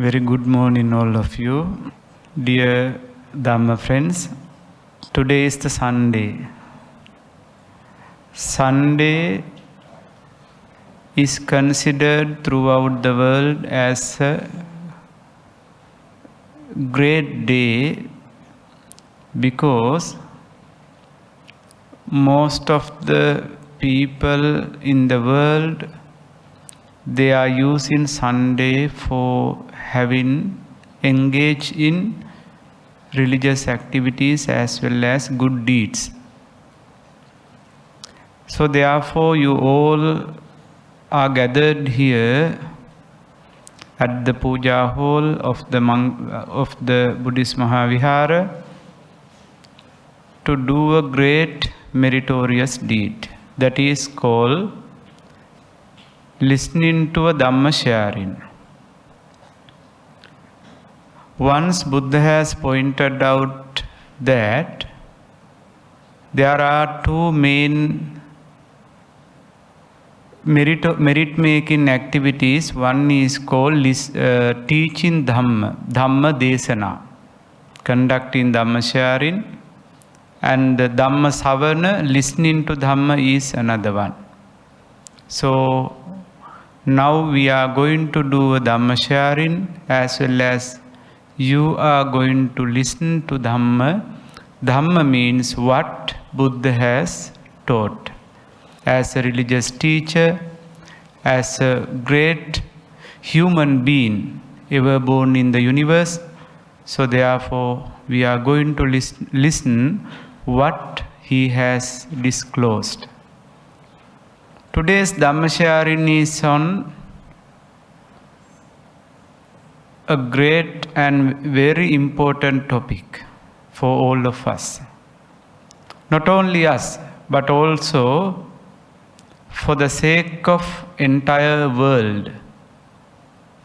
Very good morning, all of you. Dear Dhamma friends, today is the Sunday. Sunday is considered throughout the world as a great day because most of the people in the world, they are using Sunday for engaged in religious activities as well as good deeds. So therefore you all are gathered here at the puja hall of the Buddhist Maha Vihara to do a great meritorious deed that is called listening to a dhamma sharing. Once Buddha has pointed out that there are two main merit-making activities. One is called teaching dhamma, dhamma desana, conducting dhamma sharing, and the dhamma savana, listening to dhamma, is another one. So now we are going to do a dhamma sharing as well as you are going to listen to dhamma. Dhamma means what Buddha has taught. As a religious teacher, as a great human being ever born in the universe, so therefore we are going to listen what he has disclosed. Today's Dhamma sharing is on a great and very important topic for all of us. Not only us, but also for the sake of entire world.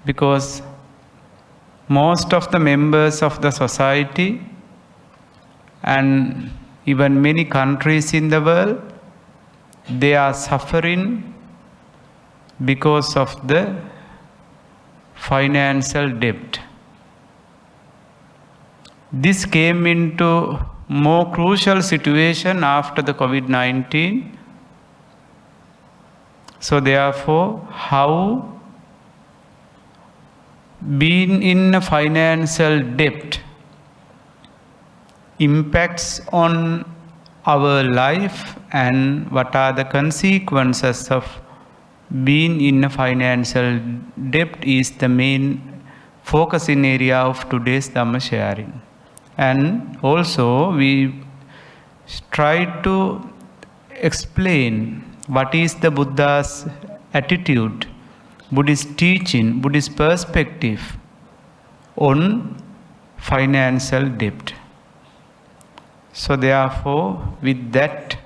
Because most of the members of the society and even many countries in the world, they are suffering because of the financial debt. This came into more crucial situation after the COVID-19. So therefore, how being in a financial debt impacts on our life and what are the consequences of being in a financial debt is the main focusing area of today's Dhamma sharing. And also we try to explain what is the Buddha's attitude, Buddhist teaching, Buddhist perspective on financial debt. So therefore, with that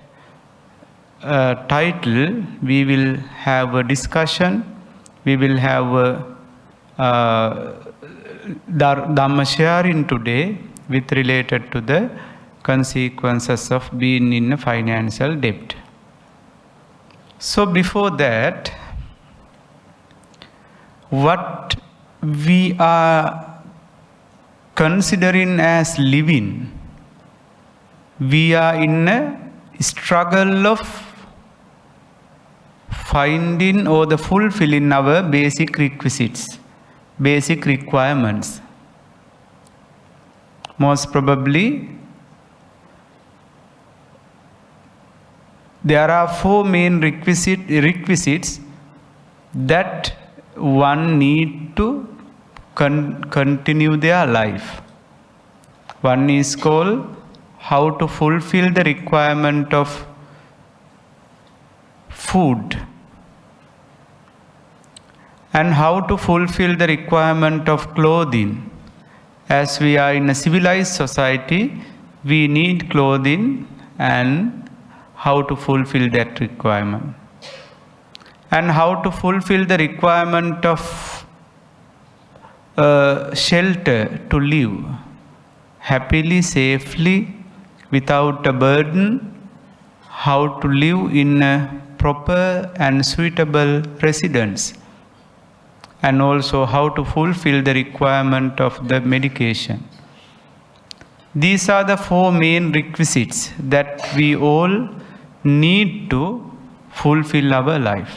title, we will have a discussion, we will have a Dhamma sharing today with related to the consequences of being in a financial debt. So before that, what we are considering as living, we are in a struggle of finding or the fulfilling our basic requisites, basic requirements. Most probably, there are four main requisites that one need to continue their life. One is called how to fulfill the requirement of food and how to fulfill the requirement of clothing. As we are in a civilized society, we need clothing and how to fulfill that requirement. And how to fulfill the requirement of shelter to live happily, safely, without a burden, how to live in a proper and suitable residence. and also how to fulfill the requirement of the medication. These are the 4 main requisites that we all need to fulfill our life.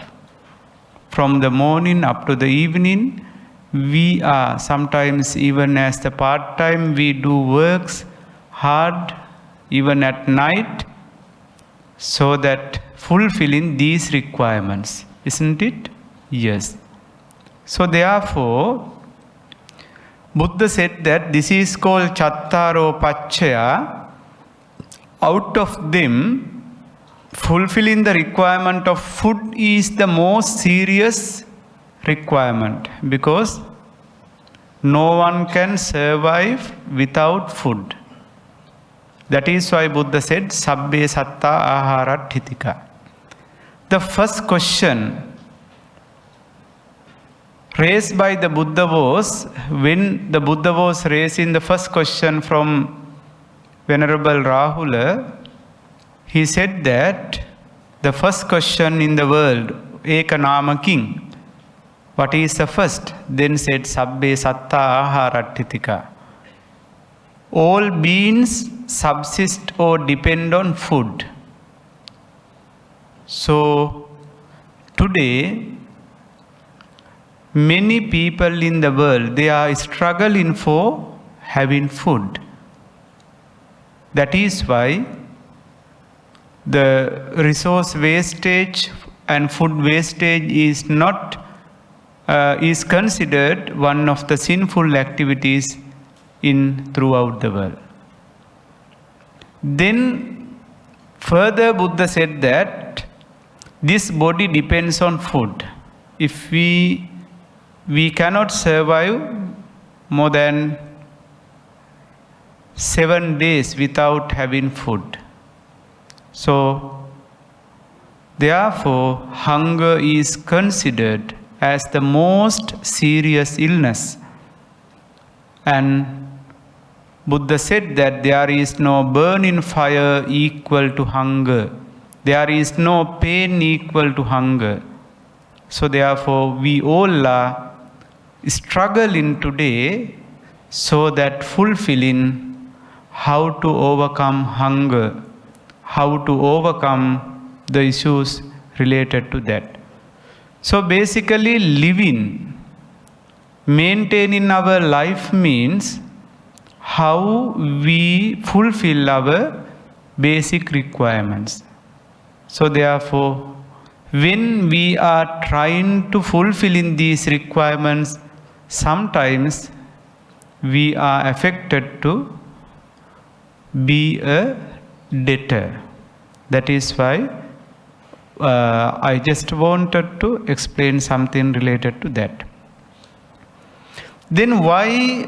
From the morning up to the evening, we are sometimes, even as the part-time, we do works hard, even at night, so that fulfilling these requirements. Isn't it? Yes. So therefore, Buddha said that this is called Chattaro Pacchaya. Out of them, fulfilling the requirement of food is the most serious requirement, because no one can survive without food. That is why Buddha said, Sabbe Satta Ahara Thitika. The first question raised by the Buddha was, when the Buddha was raising the first question from Venerable Rahula, he said that the first question in the world, Ekanama King, what is the first? Then said, Sabbe Satta Ahara Thitika. All beings subsist or depend on food. So, today, many people in the world, they are struggling for having food. That is why the resource wastage and food wastage is considered one of the sinful activities throughout the world. Then further Buddha said that this body depends on food. If we cannot survive more than 7 days without having food. So therefore hunger is considered as the most serious illness. And Buddha said that there is no burning fire equal to hunger. There is no pain equal to hunger. So therefore we all are struggling today so that fulfilling how to overcome hunger, how to overcome the issues related to that. So basically living, maintaining our life means how we fulfill our basic requirements. So therefore, when we are trying to fulfill these requirements, sometimes we are affected to be a debtor. That is why I just wanted to explain something related to that. Then why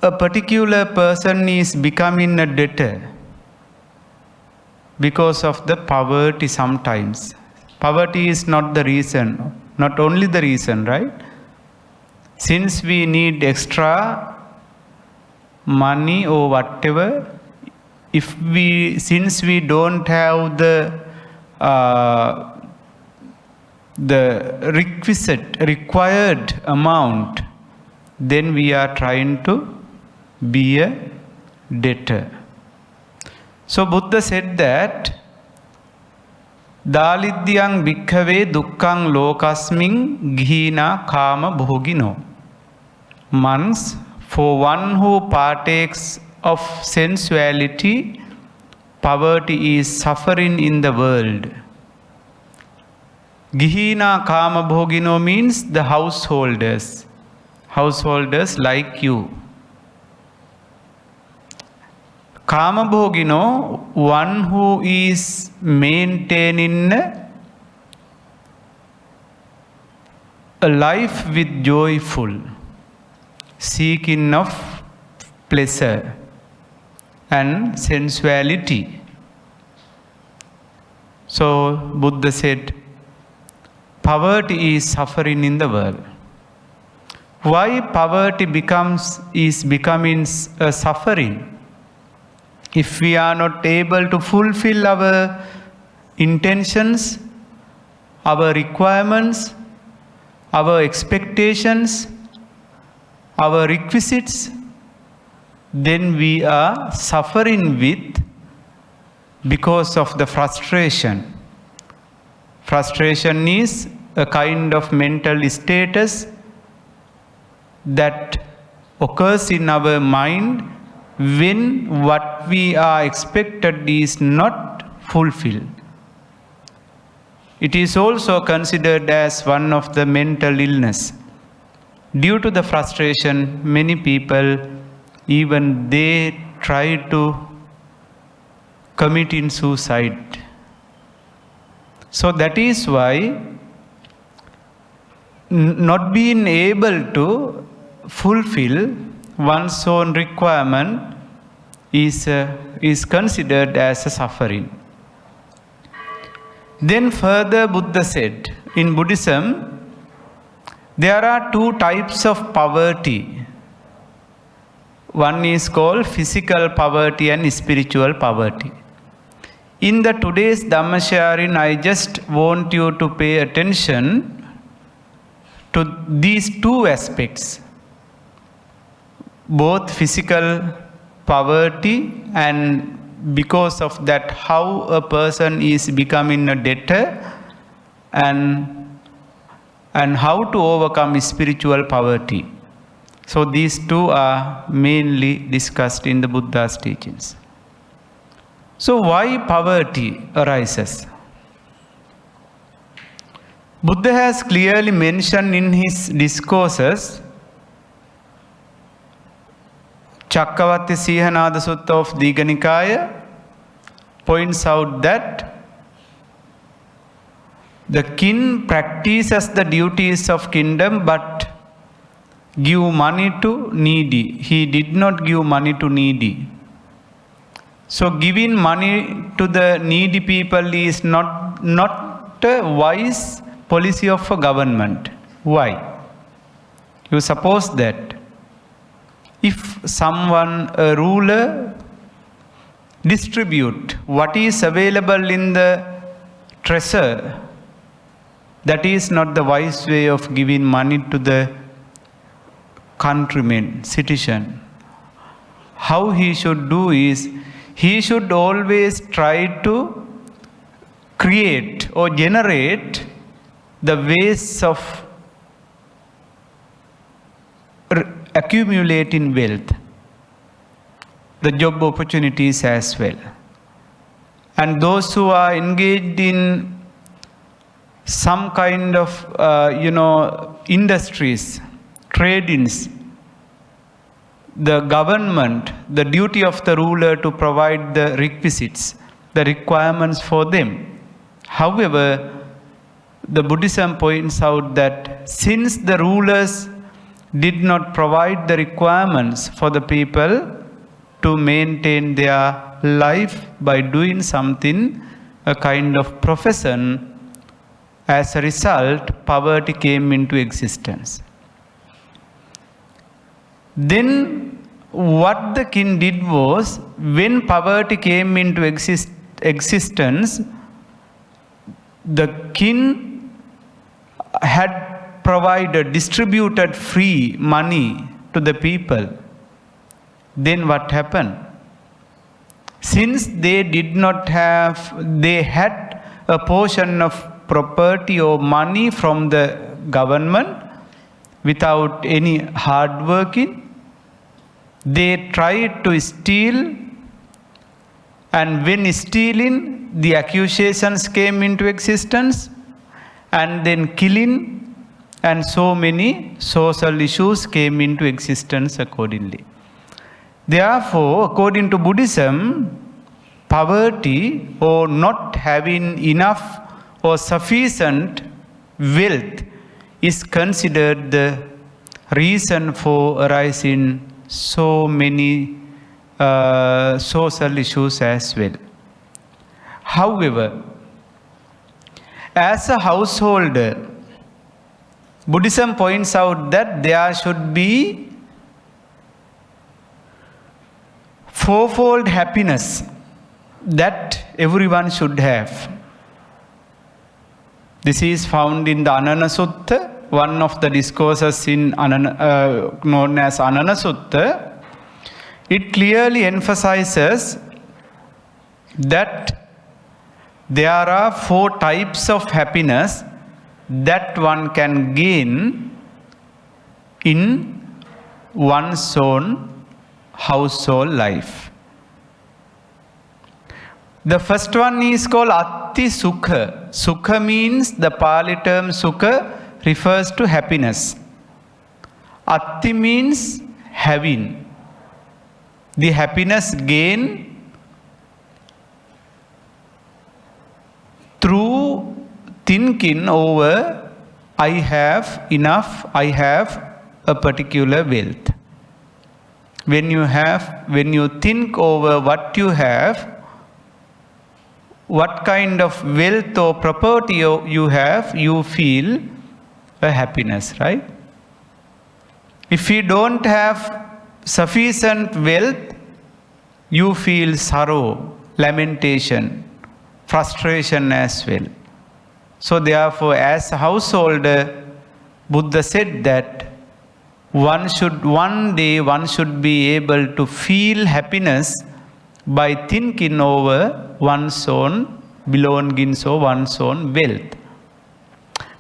a particular person is becoming a debtor? Because of the poverty sometimes. Poverty is not the reason, not only the reason, right? Since we need extra money or whatever, since we don't have the required amount, then we are trying to be a debtor. So Buddha said that Dalidyang bhikkhave dukkhang lokasming ghina kama bhogino. Monks, for one who partakes of sensuality, poverty is suffering in the world. Ghina kama bhogino means the householders like you. Kama bhogino, one who is maintaining a life with joyful, seeking of pleasure and sensuality. So Buddha said, poverty is suffering in the world. Why poverty is becoming a suffering? If we are not able to fulfill our intentions, our requirements, our expectations, our requisites, then we are suffering with because of the frustration. Frustration is a kind of mental status that occurs in our mind when what we are expected is not fulfilled. It is also considered as one of the mental illness. Due to the frustration, many people, even they try to commit in suicide. So that is why not being able to fulfill one's own requirement is considered as a suffering. Then further Buddha said, in Buddhism, there are two types of poverty. One is called physical poverty and spiritual poverty. In the today's Dhamma sharing, I just want you to pay attention to these two aspects. Both physical poverty and because of that how a person is becoming a debtor and how to overcome spiritual poverty. So these two are mainly discussed in the Buddha's teachings. So why poverty arises? Buddha has clearly mentioned in his discourses, Cakkavattī Sīhanāda Sutta of Digha Nikaya points out that the king practices the duties of kingdom but give money to needy. He did not give money to needy. So giving money to the needy people is not a wise policy of a government. Why? You suppose that if someone, a ruler, distribute what is available in the treasure, that is not the wise way of giving money to the countryman, citizen. How he should do is, he should always try to create or generate the ways of accumulating wealth, the job opportunities as well. And those who are engaged in some kind of industries, tradings, the government, the duty of the ruler to provide the requisites, the requirements for them. However, the Buddhism points out that since the rulers did not provide the requirements for the people to maintain their life by doing something, a kind of profession, as a result, poverty came into existence. Then what the king did was, when poverty came into existence, the king had distributed free money to the people. Then what happened? Since they had a portion of property or money from the government without any hard working, they tried to steal, and when stealing, the accusations came into existence, and then killing, and so many social issues came into existence accordingly. Therefore, according to Buddhism, poverty or not having enough or sufficient wealth is considered the reason for arising so many social issues as well. However, as a householder, Buddhism points out that there should be fourfold happiness that everyone should have. This is found in the Inna Sutta one of the discourses in known as Inna Sutta, it clearly emphasizes that there are 4 types of happiness that one can gain in one's own household life. The first one is called Atti Sukha. Sukha means, the Pali term Sukha refers to happiness. Atti means having. The happiness gained through thinking over, I have enough, I have a particular wealth. When you think over what you have, what kind of wealth or property you have, you feel a happiness, right? If you don't have sufficient wealth, you feel sorrow, lamentation, frustration as well. So therefore, as a householder, Buddha said that one day one should be able to feel happiness by thinking over one's own belongings or one's own wealth.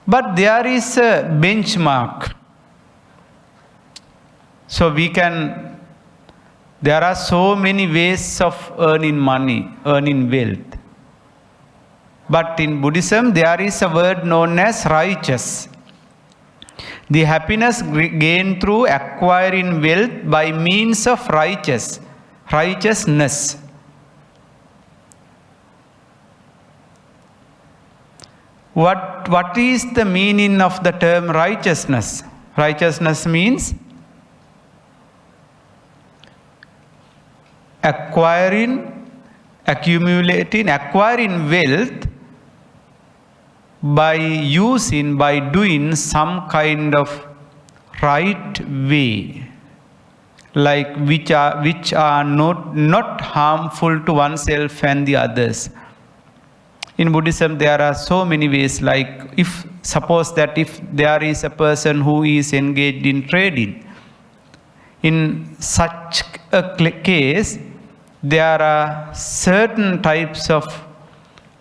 But there is a benchmark. So there are so many ways of earning money, earning wealth. But in Buddhism, there is a word known as righteous. The happiness gained through acquiring wealth by means of righteousness. What is the meaning of the term righteousness? Righteousness means acquiring wealth by doing some kind of right way, like which are not harmful to oneself and the others. In Buddhism, there are so many ways, like suppose that if there is a person who is engaged in trading, in such a case, there are certain types of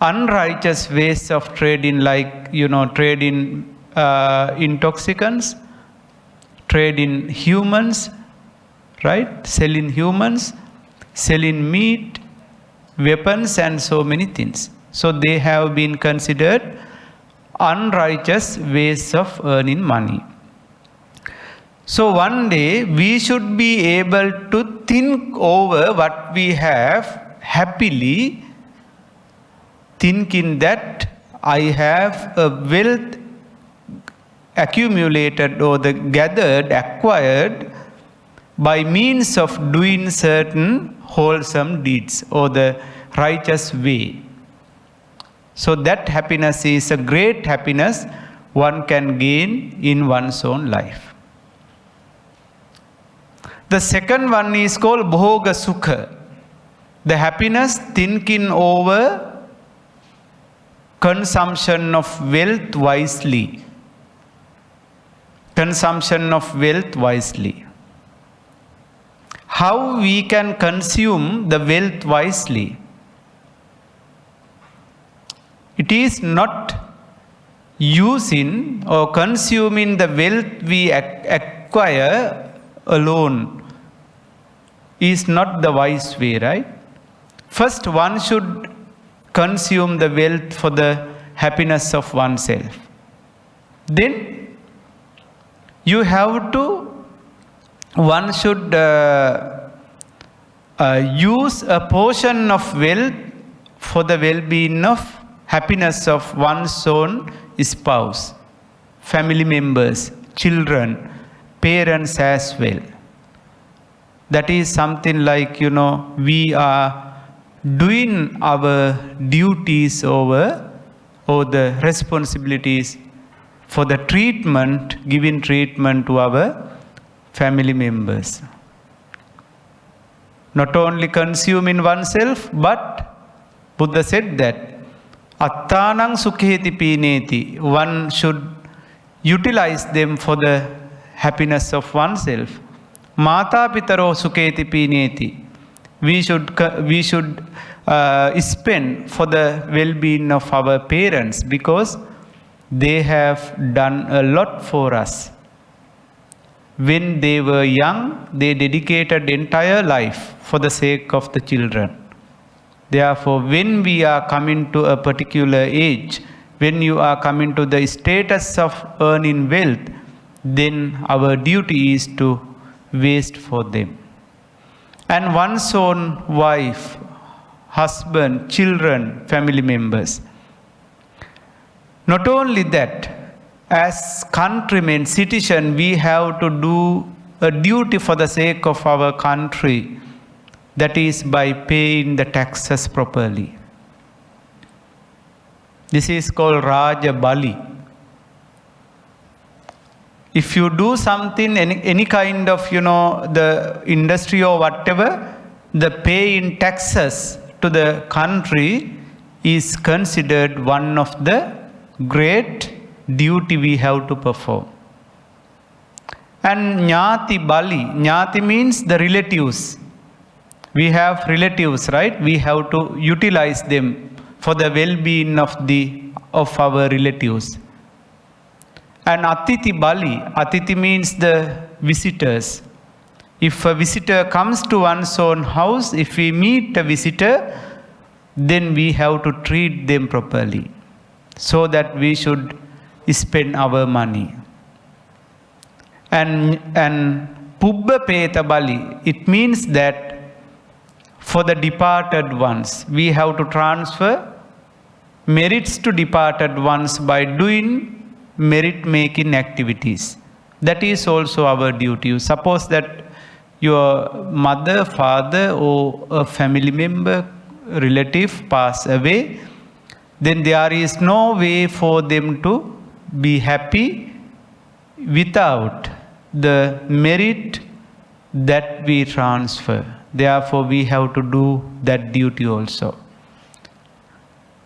unrighteous ways of trading, like trading intoxicants, trading humans, right? Selling humans, selling meat, weapons, and so many things. So they have been considered unrighteous ways of earning money. So one day we should be able to think over what we have happily, thinking that I have a wealth accumulated or acquired by means of doing certain wholesome deeds or the righteous way. So that happiness is a great happiness one can gain in one's own life. The second one is called Bhoga Sukha. The happiness thinking over consumption of wealth wisely. Consumption of wealth wisely. How we can consume the wealth wisely? It is not using or consuming the wealth we acquire alone is not the wise way, right? First, one should consume the wealth for the happiness of oneself. Then, one should use a portion of wealth for the well-being of happiness of one's own spouse, family members, children, parents as well. That is something like, we are doing our duties or the responsibilities for the giving treatment to our family members. Not only consuming oneself, but Buddha said that Attanang sukheti pineti, one should utilize them for the happiness of oneself. Mata pitaro sukheti pineti. We should spend for the well-being of our parents because they have done a lot for us. When they were young, they dedicated entire life for the sake of the children. Therefore, when we are coming to a particular age, when you are coming to the status of earning wealth, then our duty is to waste for them. And one's own wife, husband, children, family members. Not only that, as countrymen, citizens, we have to do a duty for the sake of our country, that is by paying the taxes properly. This is called Raja Bali. If you do something, any kind of, the industry or whatever, the pay in taxes to the country is considered one of the great duty we have to perform. And Jnati Bali, Jnati means the relatives. We have relatives, right? We have to utilize them for the well-being of our relatives. And Atiti Bali, Atiti means the visitors. If a visitor comes to one's own house, if we meet a visitor, then we have to treat them properly, so that we should spend our money. And Pubba Peta Bali, it means that for the departed ones, we have to transfer merits to departed ones by doing merit-making activities. That is also our duty. Suppose that your mother, father, or a family member, relative pass away, then there is no way for them to be happy without the merit that we transfer. Therefore, we have to do that duty also.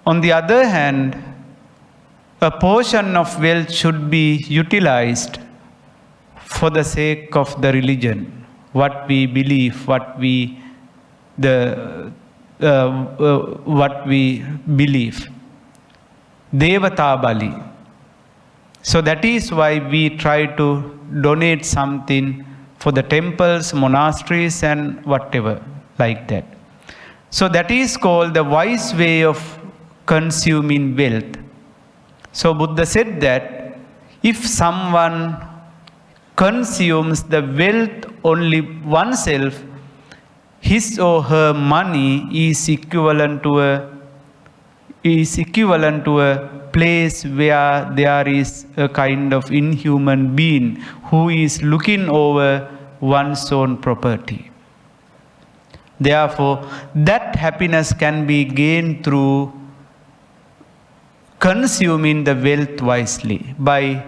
On the other hand, a portion of wealth should be utilized for the sake of the religion, what we believe, what we believe. Devata Bali. So that is why we try to donate something for the temples, monasteries, and whatever like that. So that is called the wise way of consuming wealth. So Buddha said that if someone consumes the wealth only oneself, his or her money is equivalent to a place where there is a kind of inhuman being who is looking over one's own property. Therefore, that happiness can be gained through consuming the wealth wisely, by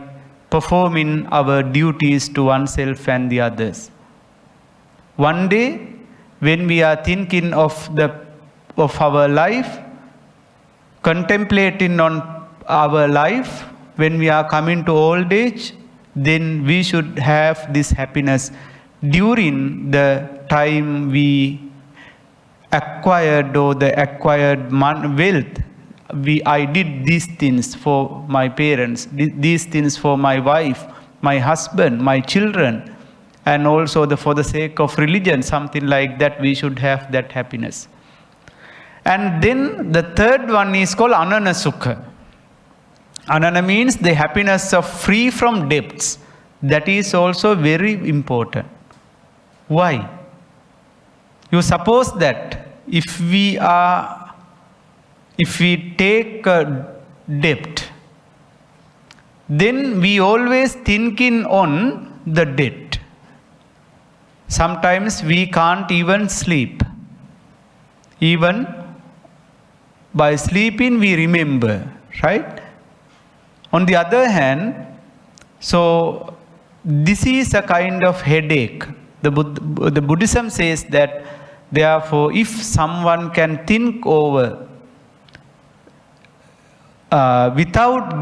performing our duties to oneself and the others. One day, when we are thinking of our life, contemplating on our life, when we are coming to old age, then we should have this happiness during the time we acquired wealth. I did these things for my parents, these things for my wife, my husband, my children, and also for the sake of religion, something like that. We should have that happiness. And then the third one is called Anana Sukha. Anana means the happiness of free from debts. That is also very important. Why? You suppose that if we take a debt, then we always thinking on the debt. Sometimes we can't even sleep. Even by sleeping we remember, right? On the other hand, so this is a kind of headache. The Buddhism says that, therefore, if someone can think over without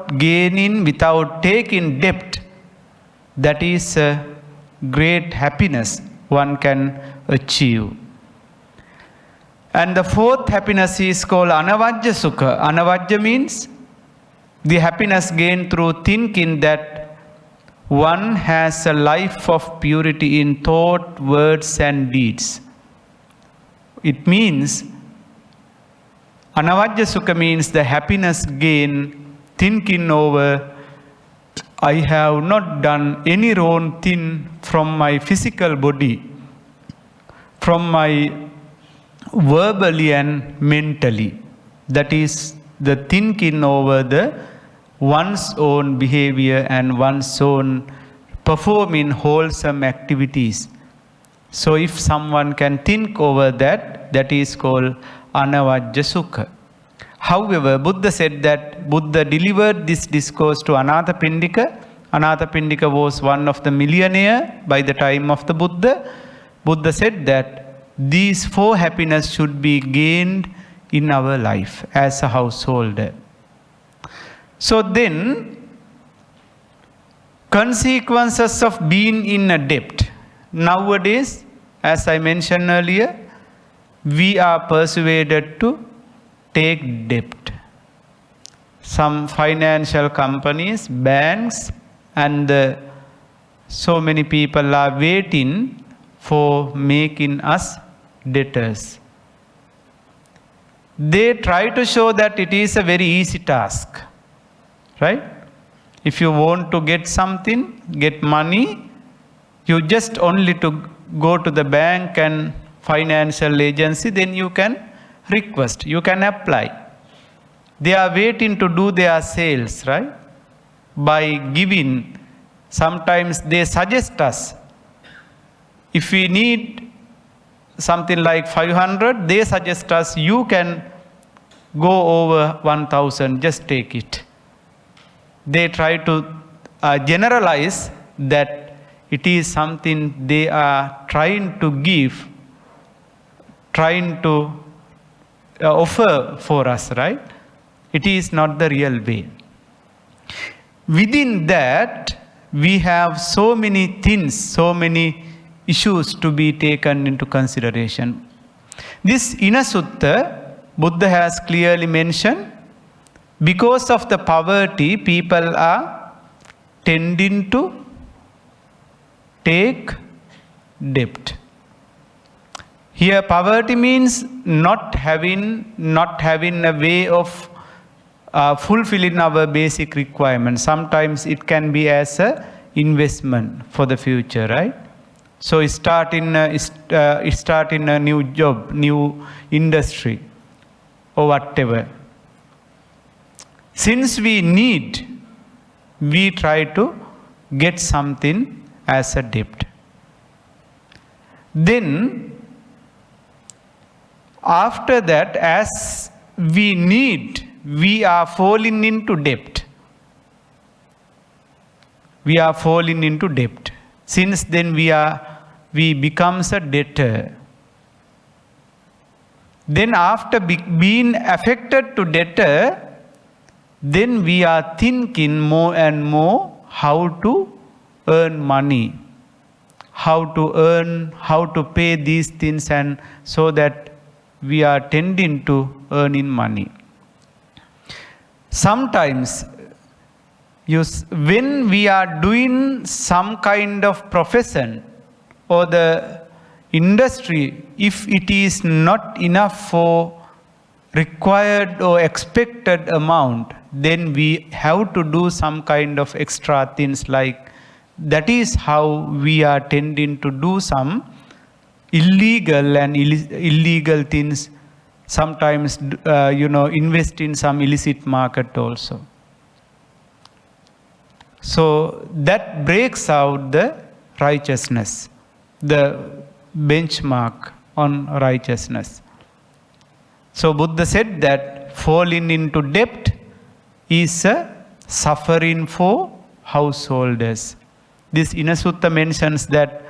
without gaining, without taking debt, that is a great happiness one can achieve. And the fourth happiness is called anavajja sukha. Anavajja means the happiness gained through thinking that one has a life of purity in thought, words and deeds. It means, anavajja sukha means the happiness gained thinking over, I have not done any wrong thing from my physical body, from my verbally and mentally. That is the thinking over the one's own behavior and one's own performing wholesome activities. So if someone can think over that, that is called anavajja sukha. However, Buddha said that Buddha delivered this discourse to Anathapindika. Anathapindika was one of the millionaire by the time of the Buddha. Buddha said that these four happiness should be gained in our life as a householder. So then, consequences of being in a debt. Nowadays, as I mentioned earlier, we are persuaded to take debt. Some financial companies, banks, and so many people are waiting for making us debtors. They try to show that it is a very easy task, right? If you want to get something, get money, you just only to go to the bank and financial agency, then you can request, you can apply. They are waiting to do their sales, right? By giving, sometimes they suggest us, if we need something like 500, they suggest us, you can go over 1000, just take it. They try to generalize that it is something they are trying to give, trying to offer for us, right? It is not the real way. Within that, we have so many things, so many issues to be taken into consideration. This Inna Sutta, Buddha has clearly mentioned, because of the poverty, people are tending to take debt. Here, poverty means not having a way of fulfilling our basic requirements. Sometimes it can be as a investment for the future, right? So start in a new job, new industry, or whatever. Since we need, we try to get something as a debt. Then, after that, as we need, we are falling into debt. We are falling into debt. Since then we becomes a debtor. Then after being affected to debtor, then we are thinking more and more how to earn money, how to pay these things, and so that we are tending to earning money. Sometimes, when we are doing some kind of profession or the industry, if it is not enough for required or expected amount, then we have to do some kind of extra things, like that is how we are tending to do some illegal things. Sometimes, invest in some illicit market also. So that breaks out the righteousness, the benchmark on righteousness. So Buddha said that falling into debt is a suffering for householders. This Inna Sutta mentions that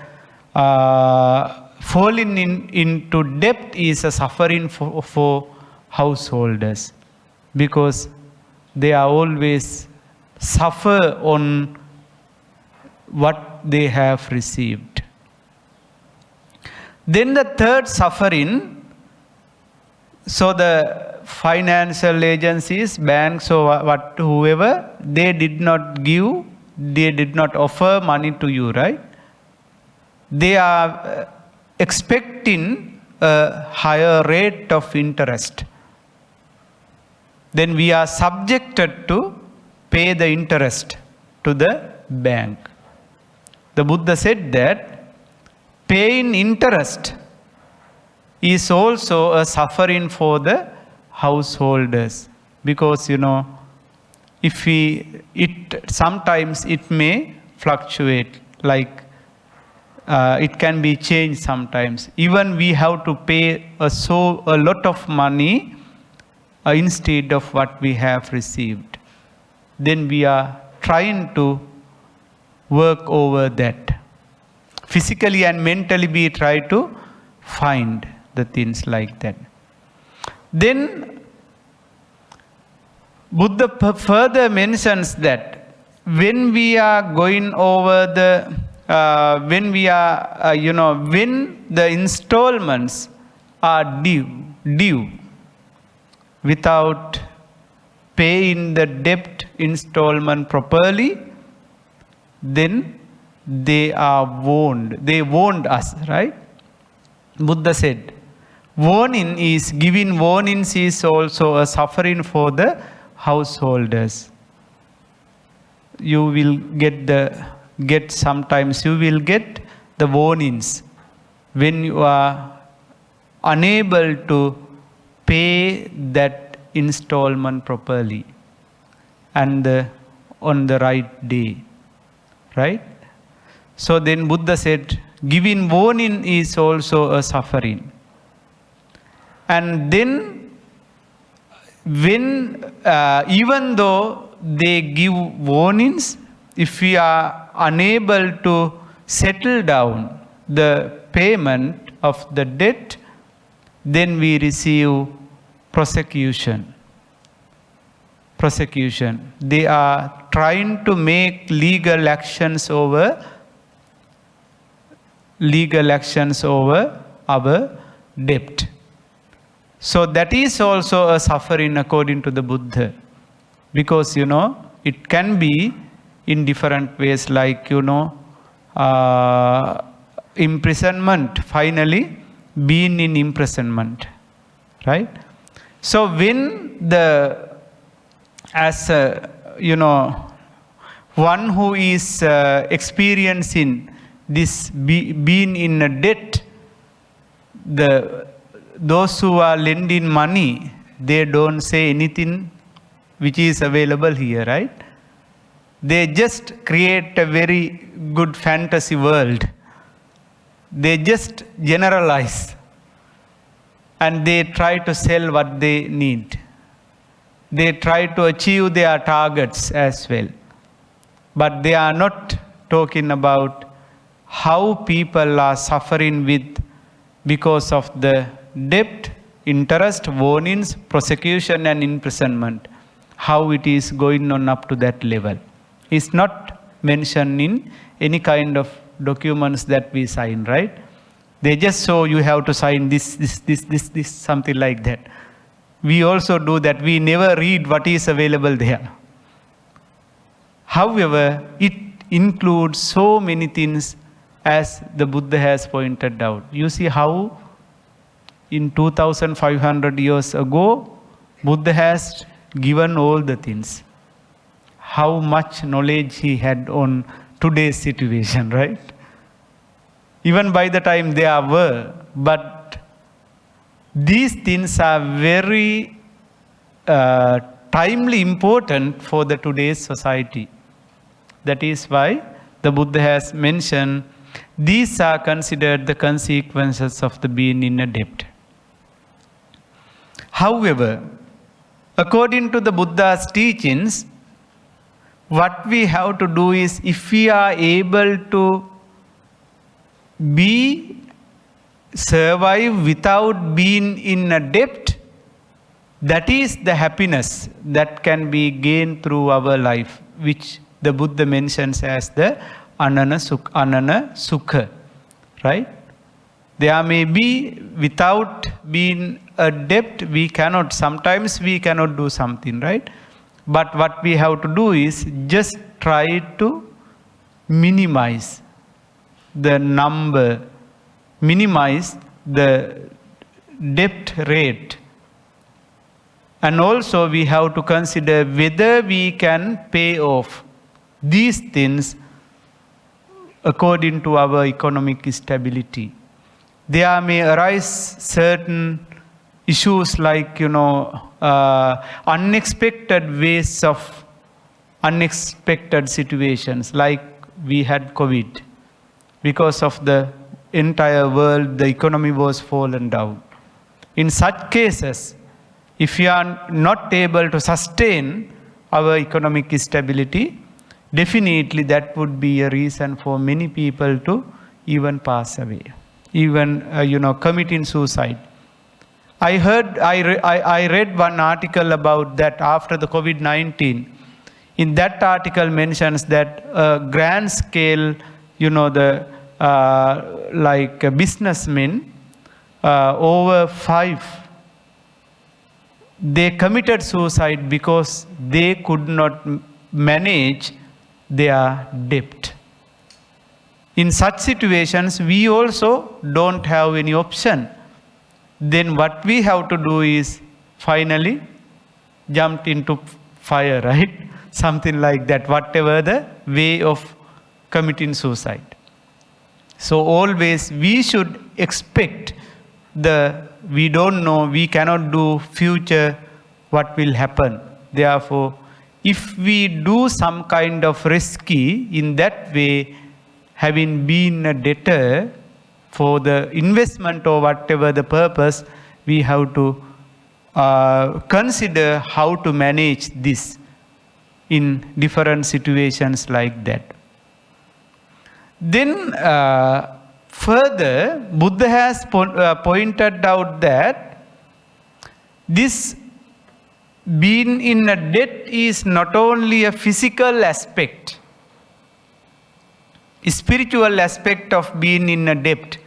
falling into debt is a suffering for householders, because they are always suffer on what they have received. Then the third suffering, so the financial agencies, banks or whoever, they did not give, they did not offer money to you, right? They are expecting a higher rate of interest. Then we are subjected to pay the interest to the bank. The Buddha said that paying interest is also a suffering for the householders, because if sometimes it may fluctuate, like it can be changed sometimes. Even we have to pay a lot of money instead of what we have received. Then we are trying to work over that. Physically and mentally we try to find the things like that. Then Buddha further mentions that when we are going over when the installments are due without paying the debt installment properly, then they are warned. They warned us, right? Buddha said, giving warnings is also a suffering for the householders. You will sometimes you will get the warnings when you are unable to pay that installment properly and on the right day, right? So then Buddha said, giving warning is also a suffering. And then when even though they give warnings, if we are unable to settle down the payment of the debt, then we receive prosecution. They are trying to make legal actions over our debt. So that is also a suffering according to the Buddha, because it can be in different ways, like imprisonment, finally being in imprisonment, right? So when one who is experiencing this being in a debt, those who are lending money, they don't say anything which is available here, right? They just create a very good fantasy world. They just generalize and they try to sell what they need. They try to achieve their targets as well. But they are not talking about how people are suffering because of the debt, interest, warnings, prosecution and imprisonment. How it is going on up to that level. It's not mentioned in any kind of documents that we sign, right? They just show you have to sign this, something like that. We also do that. We never read what is available there. However, it includes so many things, as the Buddha has pointed out. You see how in 2500 years ago, Buddha has given all the things. How much knowledge he had on today's situation, right? Even by the time they were, but these things are very timely important for the today's society. That is why the Buddha has mentioned these are considered the consequences of the being in a debt. However, according to the Buddha's teachings, what we have to do is, if we are able to survive without being in a debt, that is the happiness that can be gained through our life. which the Buddha mentions as the anana sukha, right? There may be, without being a debt, sometimes we cannot do something, right? But what we have to do is just try to minimize the number, minimize the debt rate. And also we have to consider whether we can pay off these things according to our economic stability. There may arise certain issues like, unexpected ways of unexpected situations, like we had COVID. Because of the entire world, the economy was fallen down. In such cases, if we are not able to sustain our economic stability, definitely that would be a reason for many people to even pass away, even committing suicide. I read one article about that after the COVID-19. In that article mentions that grand scale, businessmen, over 5, they committed suicide because they could not manage their debt. In such situations, we also don't have any option. Then what we have to do is finally jump into fire, right? Something like that, whatever the way of committing suicide. So always we should expect we don't know, we cannot do future what will happen. Therefore, if we do some kind of risky in that way, having been a debtor for the investment or whatever the purpose, we have to consider how to manage this in different situations like that. Then further, Buddha has pointed out that this being in a debt is not only a physical aspect, a spiritual aspect of being in a debt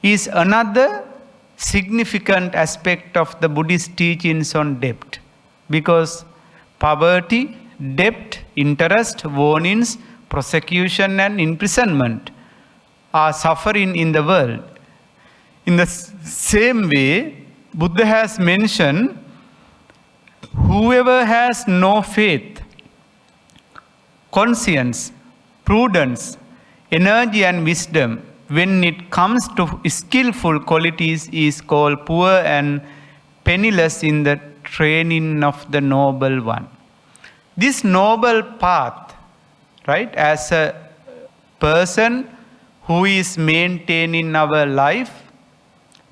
is another significant aspect of the Buddhist teachings on debt. Because poverty, debt, interest, warnings, prosecution and imprisonment are suffering in the world. In the same way, Buddha has mentioned, whoever has no faith, conscience, prudence, energy and wisdom, when it comes to skillful qualities, is called poor and penniless in the training of the noble one. This noble path, right, as a person who is maintaining our life,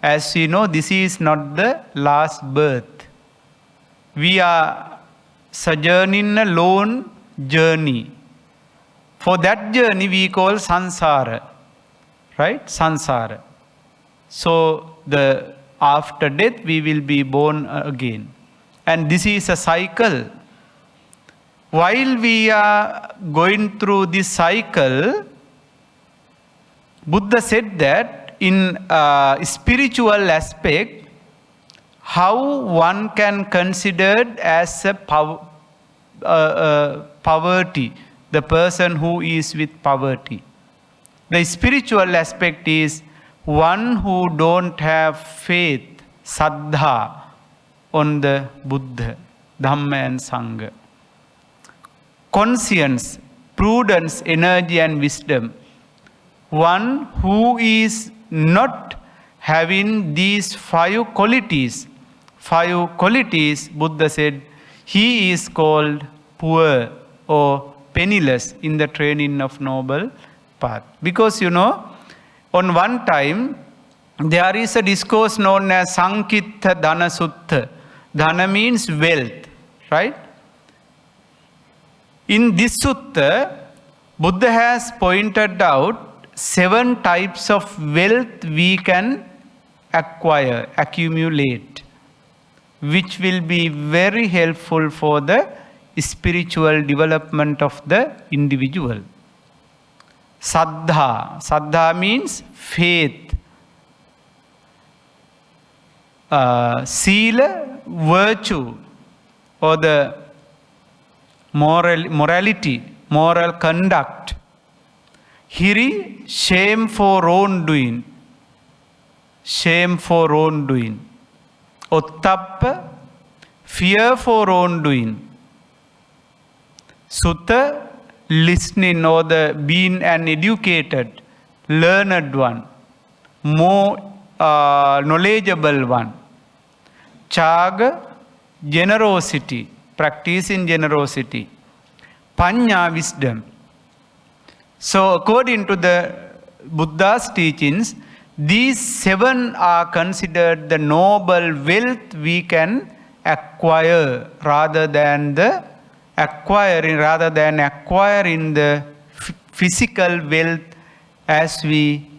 as you know, this is not the last birth. We are sojourning a lone journey. For that journey we call Samsara, right? Samsara. So after death we will be born again. And this is a cycle. While we are going through this cycle, Buddha said that in spiritual aspect, how one can consider as a poverty, the person who is with poverty. The spiritual aspect is one who don't have faith, saddha, on the Buddha, Dhamma and Sangha. Conscience, prudence, energy and wisdom. One who is not having these 5 qualities. 5 qualities, Buddha said, he is called poor or penniless in the training of noble path. Because on one time, there is a discourse known as Sankitta Dhana Sutta. Dhana means wealth, right? In this sutta, Buddha has pointed out 7 types of wealth we can acquire, accumulate, which will be very helpful for the spiritual development of the individual. Saddha. Saddha means faith. Sila, virtue, or the morality, moral conduct. Hiri, shame for wrongdoing. Shame for wrongdoing. Ottappa, fear for wrongdoing. Sutta, listening, or the being an educated, learned one, more knowledgeable one. Chaga, generosity, practicing generosity. Panya, wisdom. So according to the Buddha's teachings, these 7 are considered the noble wealth we can acquire rather than acquiring the physical wealth as we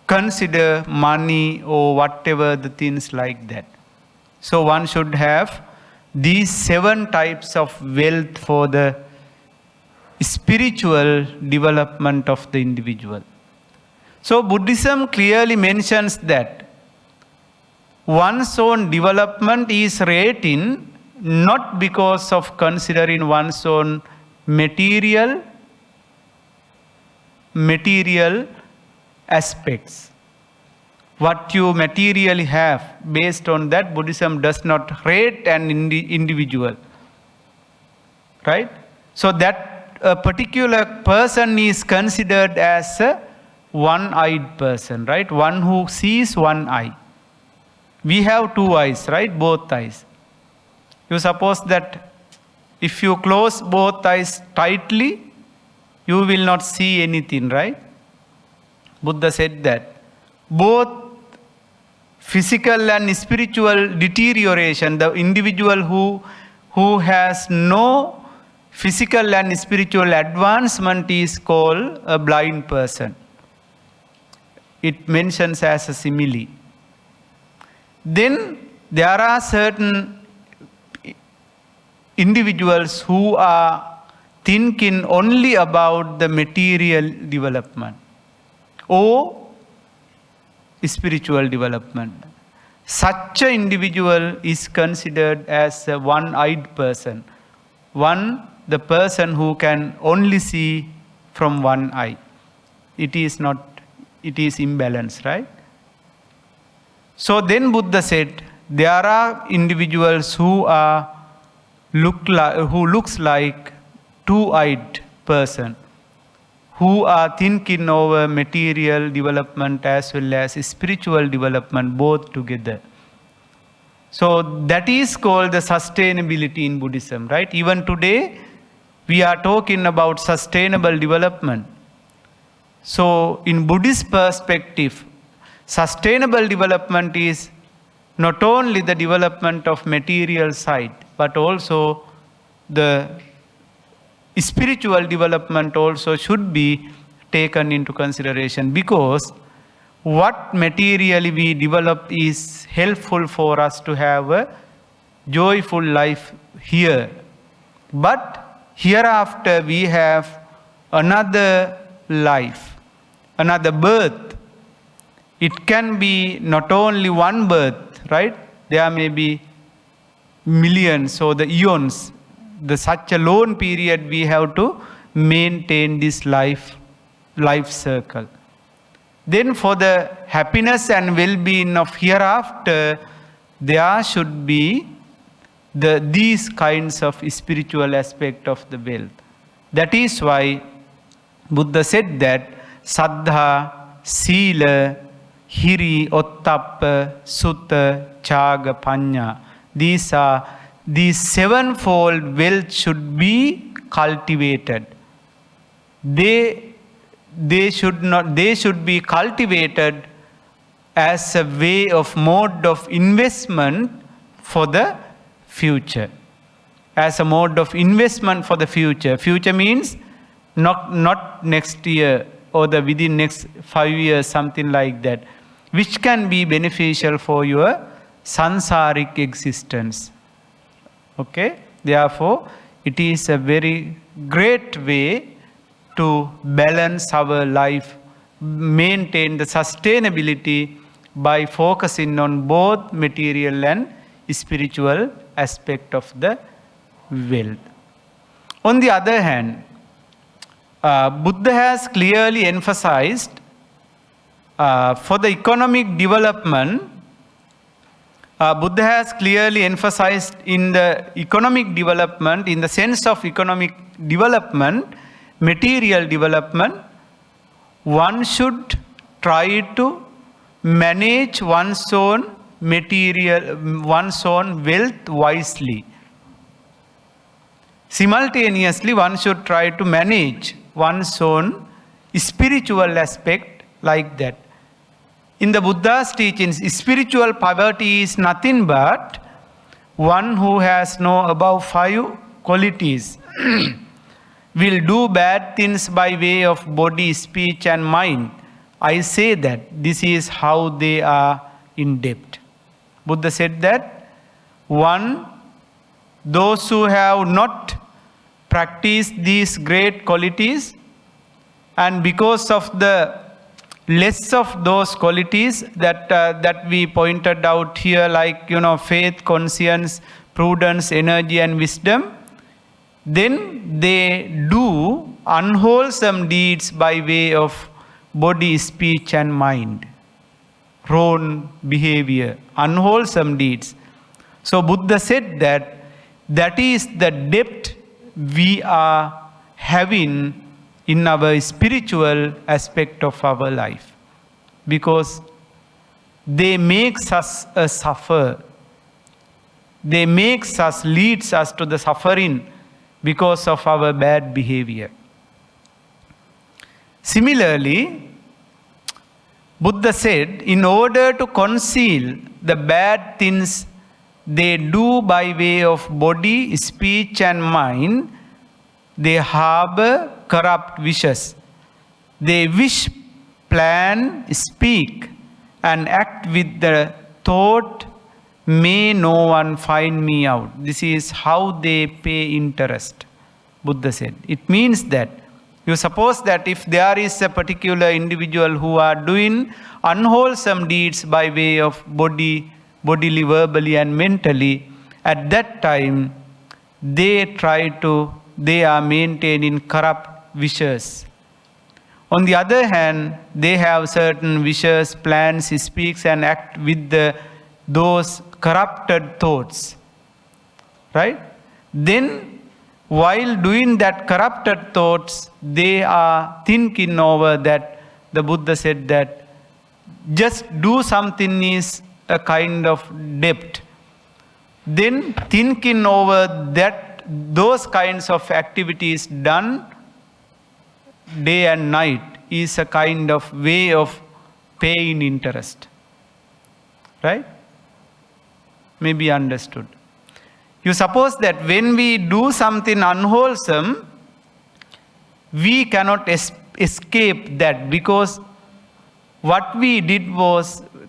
consider money or whatever the things like that. So one should have these 7 types of wealth for the spiritual development of the individual. So Buddhism clearly mentions that one's own development is rating not because of considering one's own material aspects. What you materially have, based on that, Buddhism does not rate an individual. Right? So that a particular person is considered as a one-eyed person, right? One who sees one eye. We have 2 eyes, right? Both eyes. You suppose that if you close both eyes tightly, you will not see anything, right? Buddha said that both physical and spiritual deterioration, the individual who has no physical and spiritual advancement is called a blind person. It mentions as a simile. Then there are certain individuals who are thinking only about the material development or spiritual development. Such an individual is considered as a one-eyed person. The person who can only see from one eye. It is imbalanced, right? So then Buddha said, there are individuals who looks like two-eyed person, who are thinking over material development as well as spiritual development both together. So that is called the sustainability in Buddhism, right? Even today, we are talking about sustainable development. So in Buddhist perspective, sustainable development is not only the development of material side, but also the spiritual development also should be taken into consideration, because what materially we develop is helpful for us to have a joyful life here. But hereafter we have another life, another birth. It can be not only one birth, right? There may be millions or the eons. Such a long period we have to maintain this life circle. Then for the happiness and well-being of hereafter, there should be these kinds of spiritual aspect of the wealth. That is why Buddha said that Saddha, Sila, Hiri, Ottappa, Sutta, Chaga, Panya. These sevenfold wealth should be cultivated. They should be cultivated as a way of mode of investment for the future. As a mode of investment for the future. Future means not next year or within next 5 years, something like that, which can be beneficial for your samsaric existence. Okay? Therefore, it is a very great way to balance our life, maintain the sustainability by focusing on both material and spiritual aspect of the wealth. On the other hand, Buddha has clearly emphasized for the economic development, Buddha has clearly emphasized in the economic development, in the sense of economic development, material development, one should try to manage one's own material, one's own wealth wisely. Simultaneously, one should try to manage one's own spiritual aspect like that. In the Buddha's teachings, spiritual poverty is nothing but one who has no above 5 qualities will do bad things by way of body, speech and mind. I say that this is how they are in debt. Buddha said that those who have not practiced these great qualities, and because of the less of those qualities that we pointed out here, like faith, conscience, prudence, energy and wisdom, then they do unwholesome deeds by way of body, speech and mind. Wrong behavior, unwholesome deeds. So Buddha said that that is the debt we are having in our spiritual aspect of our life, because they makes us suffer. They makes us, leads us to the suffering because of our bad behavior. Similarly, Buddha said, in order to conceal the bad things they do by way of body, speech and mind, they harbor corrupt wishes. They wish, plan, speak and act with the thought, may no one find me out. This is how they pay interest, Buddha said. It means that you suppose that if there is a particular individual who are doing unwholesome deeds by way of bodily, verbally and mentally, at that time they are maintaining corrupt wishes. On the other hand, they have certain wishes, plans, speaks and act with those corrupted thoughts. Right? Then, while doing that corrupted thoughts, they are thinking over that. The Buddha said that just do something is a kind of debt. Then thinking over that, those kinds of activities done day and night is a kind of way of paying interest. Right? Maybe understood. You suppose that when we do something unwholesome, we cannot escape that, because what we did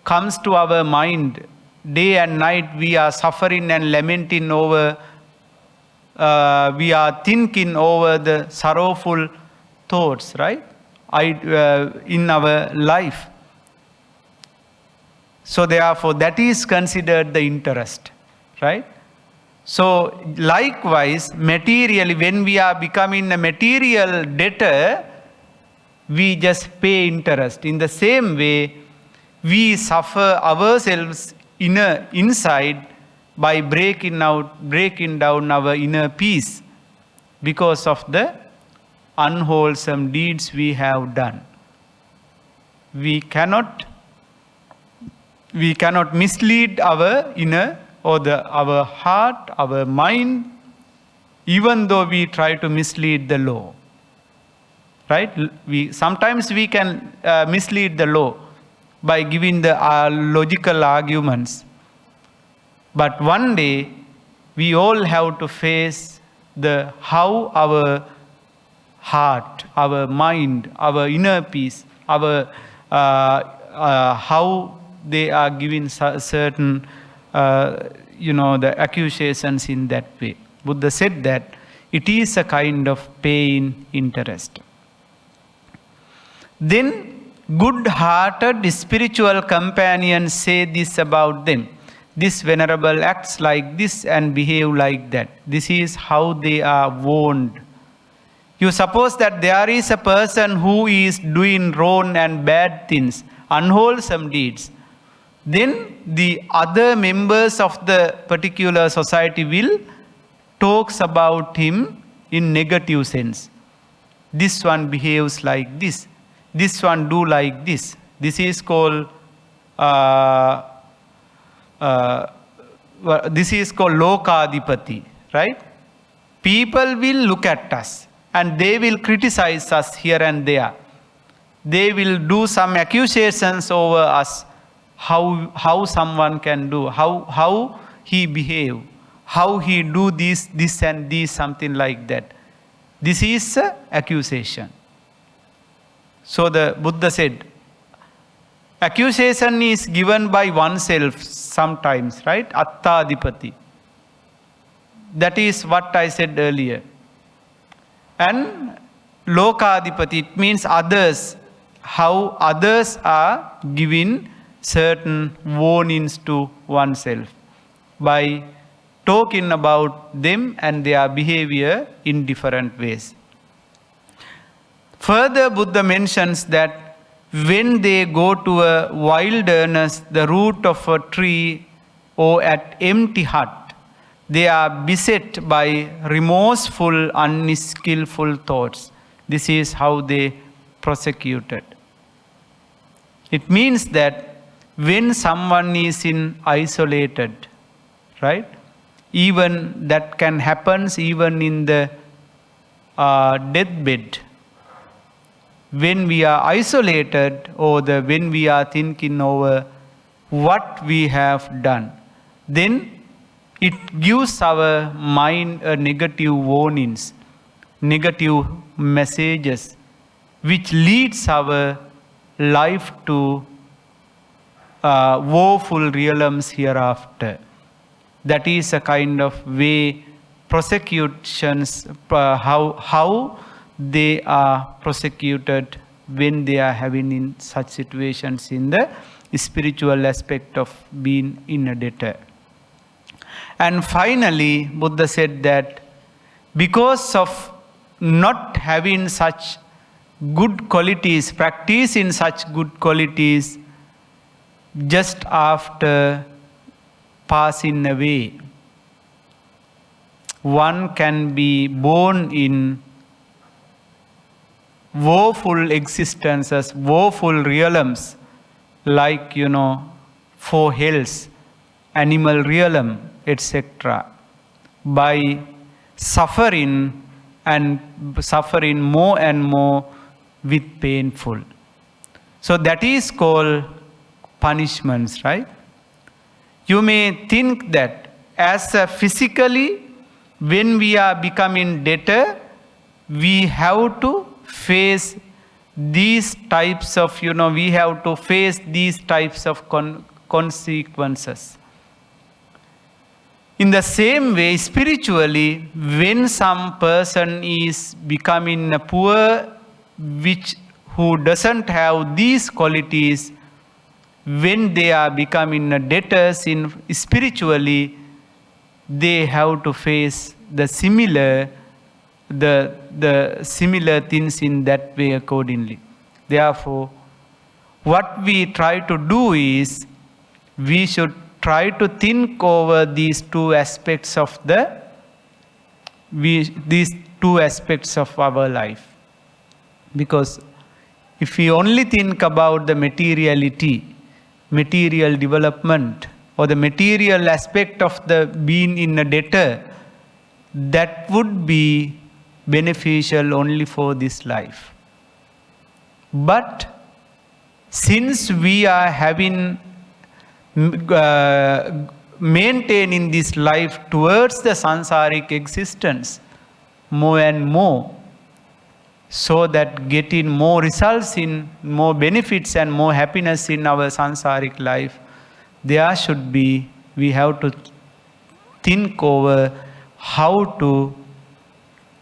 comes to our mind. Day and night we are suffering and lamenting over, we are thinking over the sorrowful thoughts, right? In our life. So therefore that is considered the interest, right? So likewise, materially, when we are becoming a material debtor, we just pay interest. In the same way, we suffer ourselves inside by breaking down our inner peace because of the unwholesome deeds we have done. We cannot mislead our inner or our heart, our mind, even though we try to mislead the law. Right? Sometimes we can mislead the law by giving the logical arguments. But one day, we all have to face how our heart, our mind, our inner peace, how they are giving certain the accusations in that way. Buddha said that it is a kind of paying interest. Then good-hearted spiritual companions say this about them. This venerable acts like this and behave like that. This is how they are warned. You suppose that there is a person who is doing wrong and bad things, unwholesome deeds. Then the other members of the particular society will talks about him in negative sense. This one behaves like this. This one do like this. This is called Lokadipati, right? People will look at us and they will criticize us here and there. They will do some accusations over us, how someone can do, how he behave, how he do this and this, something like that. This is an accusation. So the Buddha said, accusation is given by oneself sometimes, right? Attadipati. That is what I said earlier. And Lokadipati, it means others, how others are giving certain warnings to oneself by talking about them and their behavior in different ways. Further, Buddha mentions that when they go to a wilderness, the root of a tree or at empty hut, they are beset by remorseful, unskillful thoughts. This is how they prosecuted. It means that when someone is in isolated, right? Even that can happen even in the deathbed. When we are isolated or when we are thinking over what we have done, then it gives our mind a negative warnings, negative messages, which leads our life to woeful realms hereafter. That is a kind of way prosecutions, how they are prosecuted when they are having in such situations in the spiritual aspect of being in a debtor. And finally, Buddha said that because of not having such good qualities, practice in such good qualities, just after passing away, one can be born in woeful existences, woeful realms, like, four hells, animal realm, etc., by suffering and suffering more and more with painful. So that is called punishments, right? You may think that as physically, when we are becoming debtor, we have to face these types of, we have to face these types of consequences. In the same way, spiritually, when some person is becoming a poor, who doesn't have these qualities, when they are becoming debtors in spiritually, they have to face the similar things in that way accordingly. Therefore, what we try to do is, we should try to think over these two aspects of our life. Because if we only think about the materiality, material development, or the material aspect of the being in a debtor, that would be beneficial only for this life. But since we are maintaining this life towards the sansaric existence more and more, so that getting more results in more benefits and more happiness in our sansaric life, we have to think over how to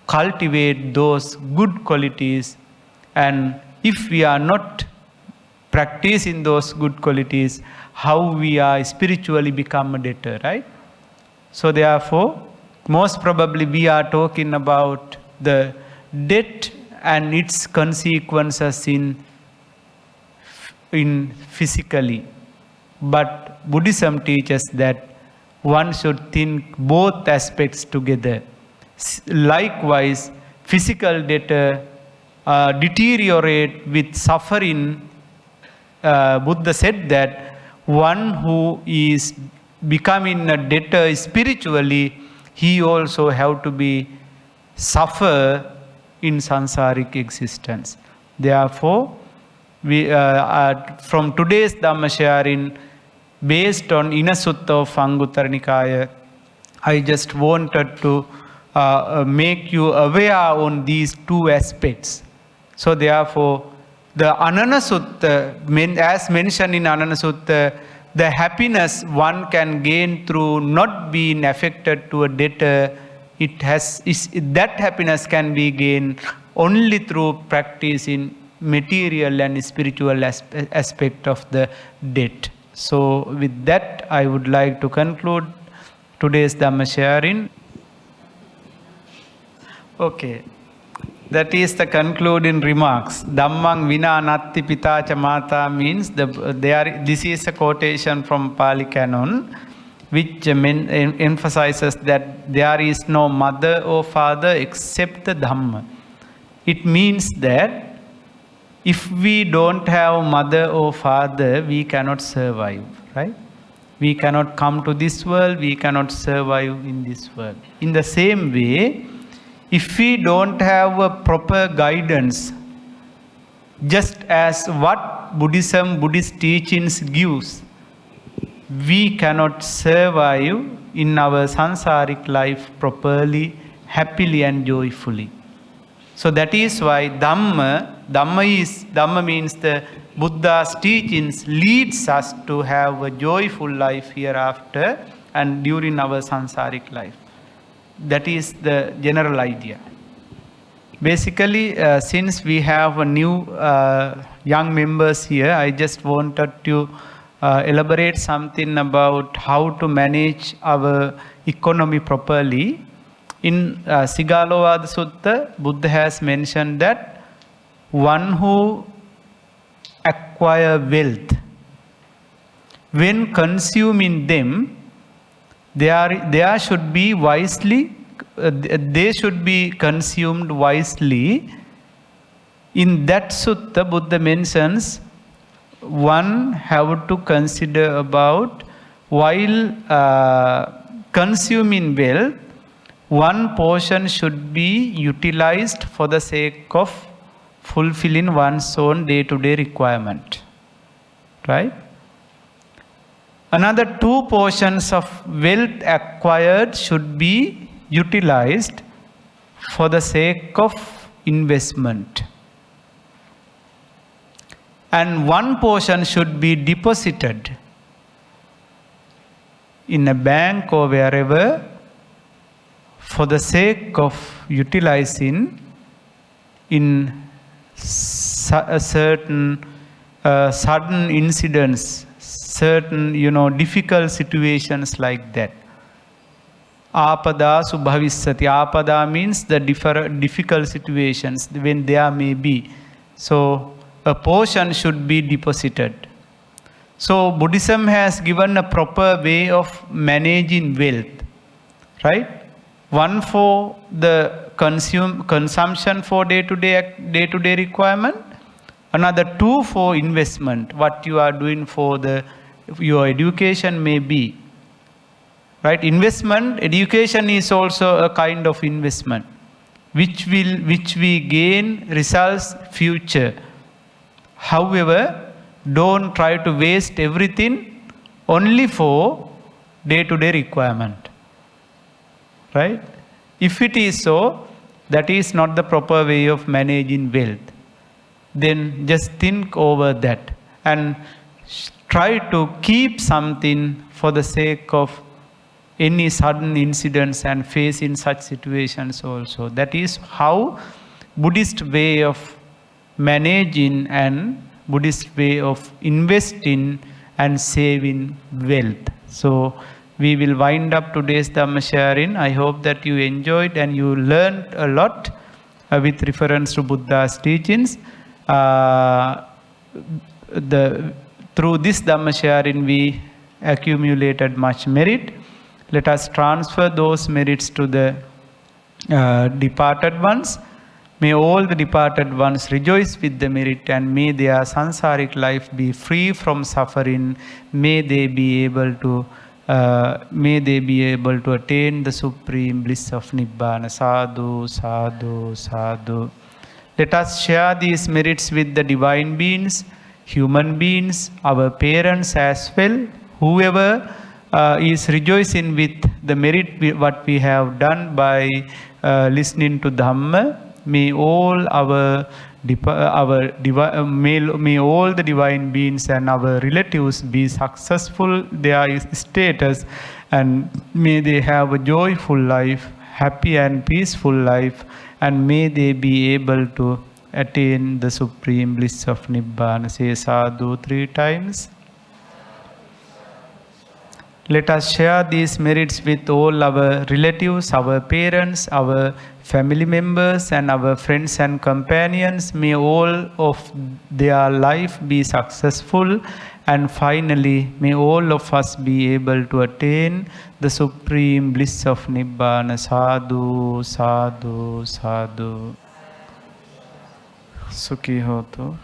cultivate those good qualities, and if we are not practicing those good qualities, how we are spiritually become a debtor, right? So therefore, most probably we are talking about the debt and its consequences in physically. But Buddhism teaches that one should think both aspects together. Likewise, physical debtor deteriorate with suffering. Buddha said that one who is becoming a debtor spiritually, he also have to be suffer in sansaric existence. Therefore, we from today's Dhamma sharing, based on Inna Sutta of Anguttara Nikaya, I just wanted to make you aware on these two aspects. So therefore, the Anana Sutta, as mentioned in Anana Sutta, the happiness one can gain through not being affected to a debtor, that happiness can be gained only through practice in material and spiritual aspect of the debt. So with that, I would like to conclude today's Dhamma sharing. Okay, that is the concluding remarks. Dhammang vina natti pitacha mata means this is a quotation from Pali Canon, which emphasizes that there is no mother or father except the Dhamma. It means that if we don't have mother or father, we cannot survive, right? We cannot come to this world, we cannot survive in this world. In the same way, if we don't have a proper guidance, just as what Buddhist teachings gives, we cannot survive in our sansaric life properly, happily and joyfully. So that is why Dhamma means the Buddha's teachings leads us to have a joyful life hereafter and during our sansaric life. That is the general idea. Basically, since we have a new young members here, I just wanted to elaborate something about how to manage our economy properly. In Sigalovada Sutta, Buddha has mentioned that one who acquire wealth, when consuming them, they should be wisely, they should be consumed wisely. In that sutta, Buddha mentions one have to consider about while consuming wealth, one portion should be utilized for the sake of fulfilling one's own day-to-day requirement, right? Another 2 portions of wealth acquired should be utilized for the sake of investment. And 1 portion should be deposited in a bank or wherever for the sake of utilizing in certain sudden incidents, certain difficult situations like that. Apada subhavisati. Apada means the difficult situations when there may be. So a portion should be deposited. So Buddhism has given a proper way of managing wealth, right? 1 for the consumption for day-to-day requirement, another 2 for investment, what you are doing for your education may be, right? Investment, education is also a kind of investment, which we gain results future. However, don't try to waste everything only for day-to-day requirement, right? If it is so, that is not the proper way of managing wealth. Then just think over that and try to keep something for the sake of any sudden incidents and face in such situations also. That is how Buddhist way of managing and Buddhist way of investing and saving wealth. So we will wind up today's Dhamma sharing. I hope that you enjoyed and you learned a lot with reference to Buddha's teachings. Through this Dhamma sharing we accumulated much merit. Let us transfer those merits to the departed ones. May all the departed ones rejoice with the merit, and may their sansaric life be free from suffering. May they be able to attain the supreme bliss of Nibbana. Sadhu, sadhu, sadhu. Let us share these merits with the divine beings, human beings, our parents as well. Whoever is rejoicing with the merit what we have done by listening to Dhamma, may all may all the divine beings and our relatives be successful their status, and may they have a joyful life, happy and peaceful life, and may they be able to attain the supreme bliss of Nibbana. Say sadhu 3 times. Let us share these merits with all our relatives, our parents, our family members, and our friends and companions. May all of their life be successful, and finally, may all of us be able to attain the supreme bliss of Nibbana. Sadhu, sadhu, sadhu. Sukhi hotu.